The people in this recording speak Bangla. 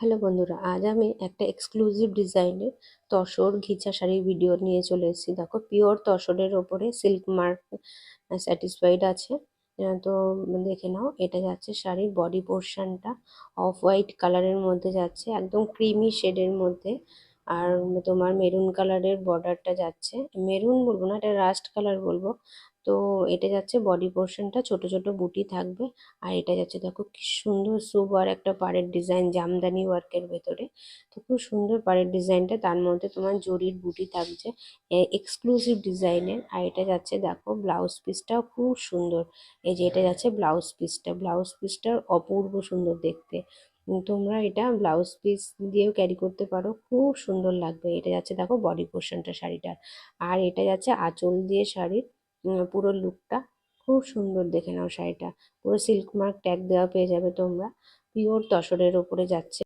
হ্যালো বন্ধুরা, আজ আমি একটা এক্সক্লুসিভ ডিজাইনের তসর ঘিচা শাড়ির ভিডিও নিয়ে চলে এসেছি। দেখো, পিওর তসরের ওপরে সিল্ক মার্ক স্যাটিসফাইড আছে। তো দেখে নাও, এটা যাচ্ছে শাড়ির বডি পোর্শনটা অফ হোয়াইট কালারের মধ্যে যাচ্ছে, একদম ক্রিমি শেডের মধ্যে। আর তোমার মেরুন কালারের বর্ডারটা যাচ্ছে, মেরুন বলবো না, এটা রাস্ট কালার বলবো। তো এটা যাচ্ছে বডি পোর্শনটা, ছোট ছোট বুটি থাকবে। আর এটা যাচ্ছে, দেখো কি সুন্দর সুপার একটা পাড়ের ডিজাইন জামদানি ওয়ার্কের ভেতরে। তো খুব সুন্দর পাড়ের ডিজাইনটা, তার মধ্যে তোমার জরির বুটি থাকছে এক্সক্লুসিভ ডিজাইনের। আর এটা যাচ্ছে, দেখো ব্লাউজ পিসটাও খুব সুন্দর। এই যে এটা যাচ্ছে ব্লাউজ পিসটার অপূর্ব সুন্দর দেখতে। তোমরা এটা ব্লাউজ পিস দিয়েও ক্যারি করতে পারো, খুব সুন্দর লাগবে। এটা যাচ্ছে, দেখো বডি পোর্শনটা শাড়িটার। আর এটা যাচ্ছে আঁচল দিয়ে শাড়ির পুরো লুকটা। খুব সুন্দর, দেখে নাও শাড়িটা। পুরো সিল্ক মার্ক ট্যাগ দেওয়া পেয়ে যাবে তোমরা। পিওর তসরের ওপরে যাচ্ছে।